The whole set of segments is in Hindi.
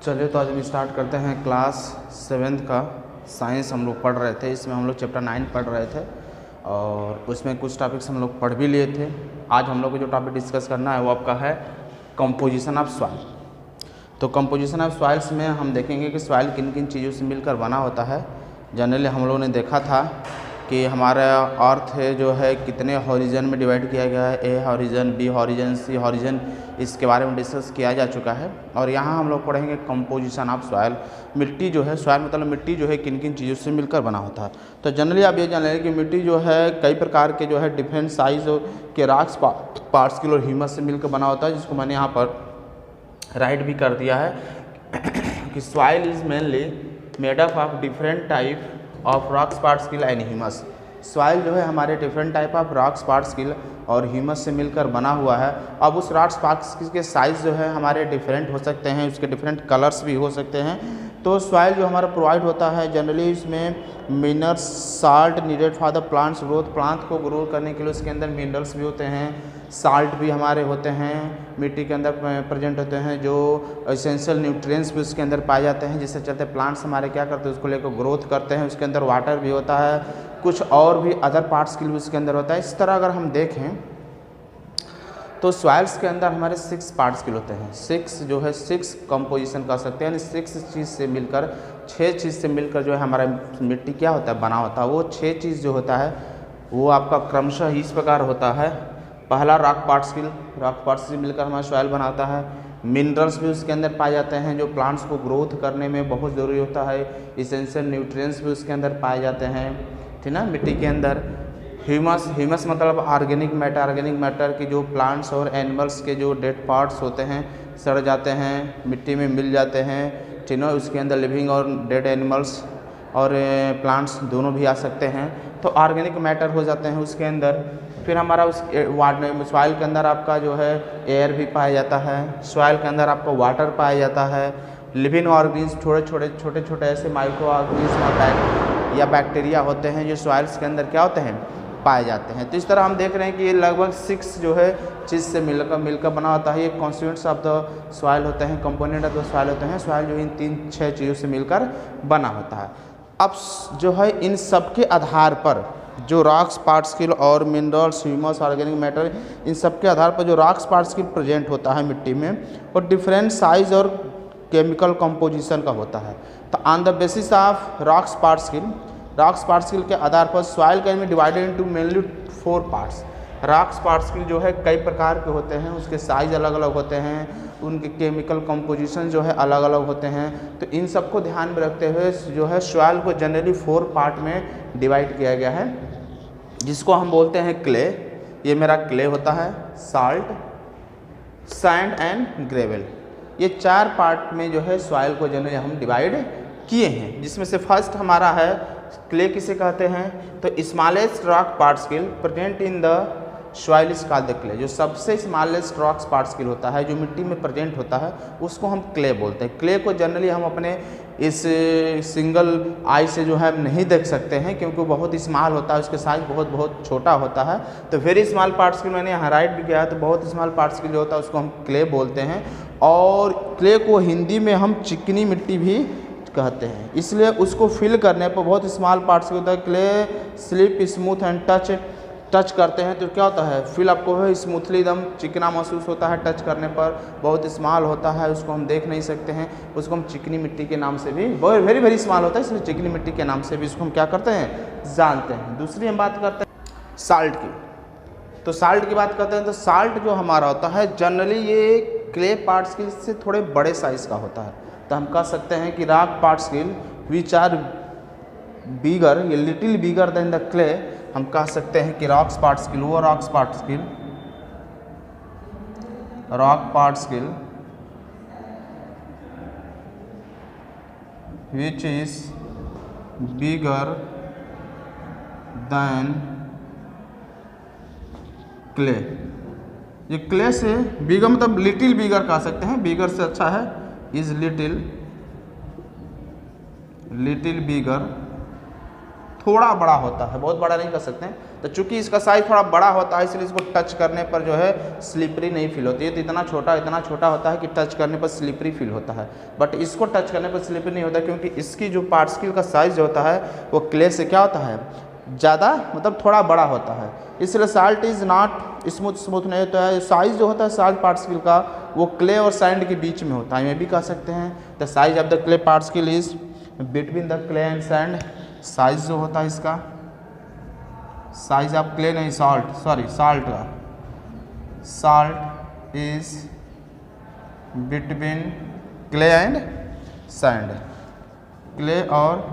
चलिए तो आज हम स्टार्ट करते हैं क्लास 7th का साइंस हम लोग पढ़ रहे थे। इसमें हम लोग चैप्टर 9 पढ़ रहे थे और उसमें कुछ टॉपिक्स हम लोग पढ़ भी लिए थे। आज हम लोग को जो टॉपिक डिस्कस करना है वो आपका है कंपोजिशन ऑफ सॉइल। तो कंपोजिशन ऑफ सॉइल्स में हम देखेंगे कि सॉइल किन किन चीज़ों से मिलकर बना होता है। जनरली हम लोगों ने देखा था कि हमारा अर्थ है जो है कितने हॉरिजन में डिवाइड किया गया है, ए हॉरिजन, बी हॉरिजन, सी हॉरिजन, इसके बारे में डिस्कस किया जा चुका है। और यहाँ हम लोग पढ़ेंगे कंपोजिशन ऑफ सॉइल। मिट्टी जो है, सॉइल मतलब मिट्टी जो है किन किन चीज़ों से मिलकर बना होता है। तो जनरली आप ये जान लें कि मिट्टी जो है कई प्रकार के जो है डिफरेंट साइज के रॉक्स, पार्टिकल और ह्यूमस से मिलकर बना होता है, जिसको मैंने यहाँ पर राइट भी कर दिया है कि soil is mainly made up of different type of rocks, particle and humus. Soil जो है हमारे different type of rocks, particle और ह्यूमस से मिलकर बना हुआ है। अब उस रॉक्स, पार्टिकल के साइज़ जो है हमारे डिफरेंट हो सकते हैं, उसके डिफरेंट कलर्स भी हो सकते हैं। तो सॉइल जो हमारा प्रोवाइड होता है जनरली इसमें minerals, salt needed for the plants growth, plant को ग्रो करने के लिए उसके अंदर मिनरल्स भी होते हैं, साल्ट भी हमारे होते हैं, मिट्टी के अंदर प्रेजेंट होते हैं, जो एसेंशियल न्यूट्रिएंट्स भी उसके अंदर पाए जाते हैं, जिससे चलते प्लांट्स हमारे क्या करते हैं उसको लेकर ग्रोथ करते हैं। उसके अंदर वाटर भी होता है, कुछ और भी अदर पार्ट्स के लिए उसके अंदर होता है। इस तरह अगर हम देखें तो सॉइल्स के अंदर हमारे 6 पार्ट्स के होते हैं। 6 कंपोजिशन कर सकते हैं, यानी 6 चीज़ से मिलकर, 6 चीज़ से मिलकर जो है हमारा मिट्टी क्या होता है बना होता है। वो 6 चीज़ जो होता है वो आपका क्रमशः इस प्रकार होता है। पहला रॉक पार्टिकल से मिलकर हमारा सॉइल बनाता है। मिनरल्स भी उसके अंदर पाए जाते हैं जो प्लांट्स को ग्रोथ करने में बहुत ज़रूरी होता है। इसेंशियल न्यूट्रिएंट्स भी उसके अंदर पाए जाते हैं, ठीक ना, मिट्टी के अंदर। ह्यूमस मतलब ऑर्गेनिक मैटर की जो प्लांट्स और एनिमल्स के जो डेड पार्ट्स होते हैं, सड़ जाते हैं, मिट्टी में मिल जाते हैं, ठीक ना, उसके अंदर लिविंग और डेड एनिमल्स और प्लांट्स दोनों भी आ सकते हैं। तो ऑर्गेनिक मैटर हो जाते हैं उसके अंदर। फिर हमारा उस सॉइल के अंदर आपका जो है एयर भी पाया जाता है, सॉइल के अंदर आपका वाटर पाया जाता है, लिविंग ऑर्गेनिज्म, छोटे छोटे ऐसे माइक्रो ऑर्गेनिज्म या बैक्टीरिया होते हैं जो सॉइल्स के अंदर क्या होते हैं पाए जाते हैं। तो इस तरह हम देख रहे हैं कि ये लगभग 6 जो है चीज़ से मिलकर बना होता है। ये कॉन्स्टिट्यूएंट्स ऑफ द सॉइल होते हैं, कंपोनेंट ऑफ द सॉइल होते हैं। सॉइल जो इन 3-6 चीज़ों से मिलकर बना होता है। अब जो है इन सब के आधार पर जो रॉक्स, पार्टिकल और मिनरल्स, ह्यूमस, ऑर्गेनिक मैटर, इन सब के आधार पर जो रॉक्स, पार्टिकल प्रेजेंट होता है मिट्टी में और डिफरेंट साइज और केमिकल कंपोजिशन का होता है। तो on the basis of rocks, particle के आधार पर soil can be divided into mainly 4 parts. Rocks, particle जो है कई प्रकार के होते हैं, उसके साइज अलग अलग होते हैं, उनके केमिकल कंपोजिशन जो है अलग अलग होते हैं। तो इन सबको ध्यान में रखते हुए जो है सॉइल को जनरली 4 पार्ट में डिवाइड किया गया है, जिसको हम बोलते हैं क्ले। ये मेरा क्ले होता है, साल्ट, सैंड एंड ग्रेवल। ये 4 पार्ट में जो है सॉइल को जनरली हम डिवाइड किए हैं, जिसमें से फर्स्ट हमारा है क्ले। किसे कहते हैं? तो smallest rock particle present in the soil is called the clay. जो सबसे स्मॉलेस्ट रॉक्स पार्टिकल होता है जो मिट्टी में प्रेजेंट होता है उसको हम क्ले बोलते हैं। क्ले को जनरली हम अपने इस सिंगल आई से जो है नहीं देख सकते हैं, क्योंकि वो बहुत स्मॉल होता है, उसके साइज बहुत छोटा होता है। तो वेरी स्मॉल पार्टिकल मैंने यहाँ राइट भी किया है, तो बहुत स्मॉल पार्टिकल जो होता है उसको हम क्ले बोलते हैं। और क्ले को हिंदी में हम चिकनी मिट्टी भी कहते हैं, इसलिए उसको फिल करने पर बहुत स्मॉल पार्ट्स होता है। Clay slip smooth and touch करते हैं तो क्या होता है, फिल आपको है स्मूथली एकदम चिकना महसूस होता है। टच करने पर बहुत स्मॉल होता है, उसको हम देख नहीं सकते हैं, उसको हम चिकनी मिट्टी के नाम से भी, वेरी स्मॉल होता है, इसलिए चिकनी मिट्टी के नाम से भी इसको हम क्या करते हैं जानते हैं। दूसरी हम बात करते हैं साल्ट की। तो साल्ट की बात करते हैं तो साल्ट जो हमारा होता है जनरली ये क्ले पार्टिकल से थोड़े बड़े साइज़ का होता है। तो हम कह सकते हैं कि rock particle which are bigger, ये little bigger than the clay, हम कह सकते हैं कि rock particle which is bigger than clay. ये क्ले से बिगर मतलब लिटिल बिगर कह सकते हैं, बिगर से अच्छा है, इज लिटिल बिगर। थोड़ा बड़ा होता है, बहुत बड़ा नहीं कर सकते हैं। तो चूंकि इसका साइज थोड़ा बड़ा होता है इसलिए इसको टच करने पर जो है स्लिपरी नहीं फील होती है। तो इतना छोटा होता है कि टच करने पर स्लिपरी फील होता है, बट इसको टच करने पर स्लिपरी नहीं होता क्योंकि इसकी जो पार्टिकल का साइज जो होता है वो क्ले से क्या होता है, ज़्यादा मतलब थोड़ा बड़ा होता है। इसलिए साल्ट इज़ नॉट स्मूथ नहीं होता है। साइज जो होता है साल्ट पार्टिकल का वो क्ले और सैंड के बीच में होता है, ये भी कह सकते हैं। The size of the clay particle is between the clay and sand. Size जो होता है इसका, साइज ऑफ क्ले नहीं साल्ट का, salt is between clay and sand, clay और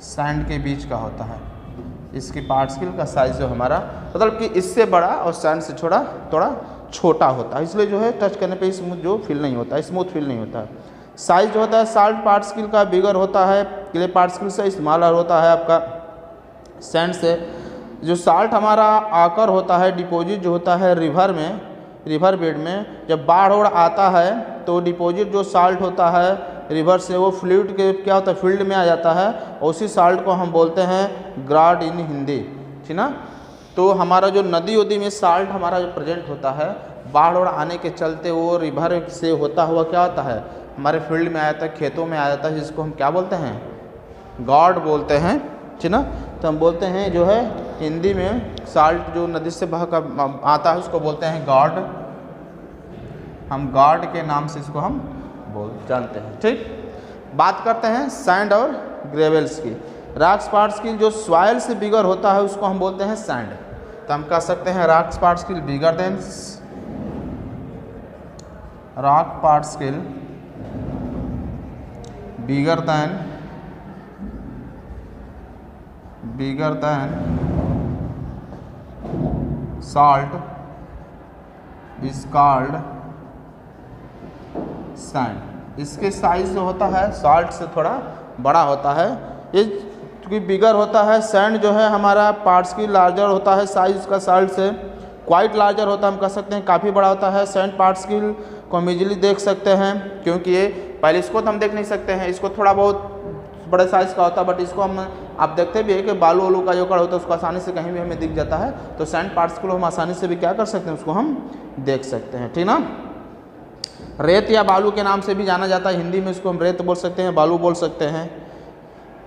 सैंड के बीच का होता है। इसकी पार्टिकल का साइज जो हमारा मतलब कि इससे बड़ा और सैंड से थोड़ा छोटा होता है, इसलिए जो है टच करने पे स्मूथ जो फील नहीं होता है, स्मूथ फील नहीं होता है। साइज जो होता है साल्ट पार्टिकल का बिगर होता है क्ले पार्टिकल से, स्मॉलर होता है आपका सैंड से। जो साल्ट हमारा आकर होता है डिपॉजिट जो होता है रिवर बेड में, जब बाढ़ आता है तो डिपॉजिट जो साल्ट होता है रिवर से वो फ्लूइड के क्या होता है फील्ड में आ जाता है, और उसी साल्ट को हम बोलते हैं ग्राड इन हिंदी, ठीक ना। तो हमारा जो नदी उदी में साल्ट हमारा जो प्रेजेंट होता है बाढ़ आने के चलते वो रिवर से होता हुआ क्या होता है हमारे फील्ड में आ जाता है, खेतों में आ जाता है, जिसको हम क्या बोलते हैं, गॉड बोलते हैं, ठीक ना। तो हम बोलते हैं जो है हिंदी में साल्ट जो नदी से बह कर आता है उसको बोलते हैं गॉड। हम गॉड के नाम से इसको हम जानते हैं, ठीक। बात करते हैं सैंड और ग्रेवल्स की। रॉक्स पार्टिकल जो सॉइल से बिगर होता है उसको हम बोलते हैं सैंड। तो हम कह सकते हैं rocks particle bigger than rock particle bigger than salt is called sand। इसके साइज जो होता है साल्ट से थोड़ा बड़ा होता है, ये क्योंकि बिगर होता है। सैंड जो है हमारा पार्टिकल लार्जर होता है साइज का साल्ट से, क्वाइट लार्जर होता है, हम कह सकते हैं काफ़ी बड़ा होता है। सैंड पार्टिकल को हम इजीली देख सकते हैं क्योंकि ये पहले इसको तो हम देख नहीं सकते हैं, इसको थोड़ा बहुत बड़े साइज़ का होता है, बट इसको हम आप देखते भी है कि बालू वालू का जो कड़ होता है उसको आसानी से कहीं भी हमें दिख जाता है। तो सैंड पार्टिकल हम आसानी से भी क्या कर सकते हैं, उसको हम देख सकते हैं, ठीक ना। रेत या बालू के नाम से भी जाना जाता है, हिंदी में इसको हम रेत बोल सकते हैं, बालू बोल सकते हैं।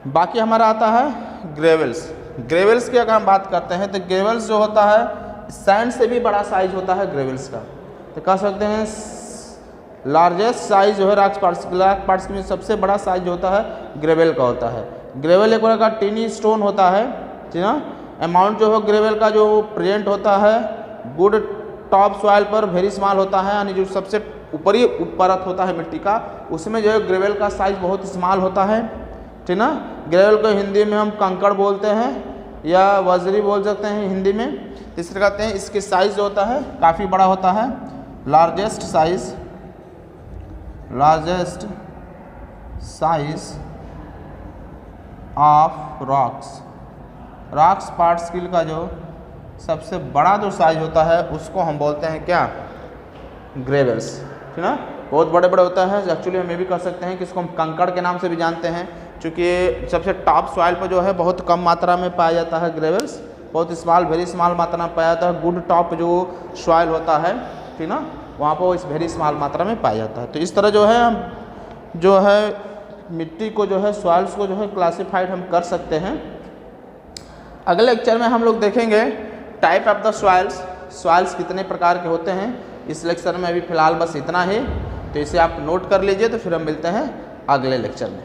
बाकी हमारा आता है ग्रेवल्स की अगर हम बात करते हैं तो ग्रेवल्स जो होता है सैंड से भी बड़ा साइज होता है ग्रेवल्स का। तो कह सकते हैं लार्जेस्ट साइज जो है रॉक पार्टिकल में सबसे बड़ा साइज जो होता है ग्रेवल का होता है। ग्रेवल एक प्रकार का टिनी स्टोन होता है, ठीक ना। अमाउंट जो है ग्रेवल का जो प्रेजेंट होता है गुड टॉप सॉइल पर वेरी स्मॉल होता है, यानी जो सबसे ऊपरी परत होता है मिट्टी का उसमें जो है ग्रेवल का साइज बहुत स्मॉल होता है, ठीक ना। ग्रेवल को हिंदी में हम कंकड़ बोलते हैं या वजरी बोल सकते हैं हिंदी में। तीसरे कहते हैं इसके साइज जो होता है काफ़ी बड़ा होता है। Largest size of rocks particle का जो सबसे बड़ा जो साइज होता है उसको हम बोलते हैं क्या, ग्रेवल्स, ठीक ना। बहुत बड़े बड़े होता है, एक्चुअली हम ये भी कह सकते हैं कि इसको हम कंकड़ के नाम से भी जानते हैं क्योंकि सबसे टॉप सॉइल पर जो है बहुत कम मात्रा में पाया जाता है ग्रेवल्स, बहुत स्मॉल वेरी स्मॉल मात्रा में पाया जाता है। गुड टॉप जो सॉइल होता है, ठीक ना, वहाँ पर वो इस वेरी स्मॉल मात्रा में पाया जाता है। तो इस तरह जो है हम जो है मिट्टी को जो है सॉइल्स को जो है क्लासिफाइड हम कर सकते हैं। अगले लेक्चर में हम लोग देखेंगे टाइप ऑफ द सॉइल्स कितने प्रकार के होते हैं। इस लेक्चर में अभी फ़िलहाल बस इतना ही, तो इसे आप नोट कर लीजिए, तो फिर हम मिलते हैं अगले लेक्चर में।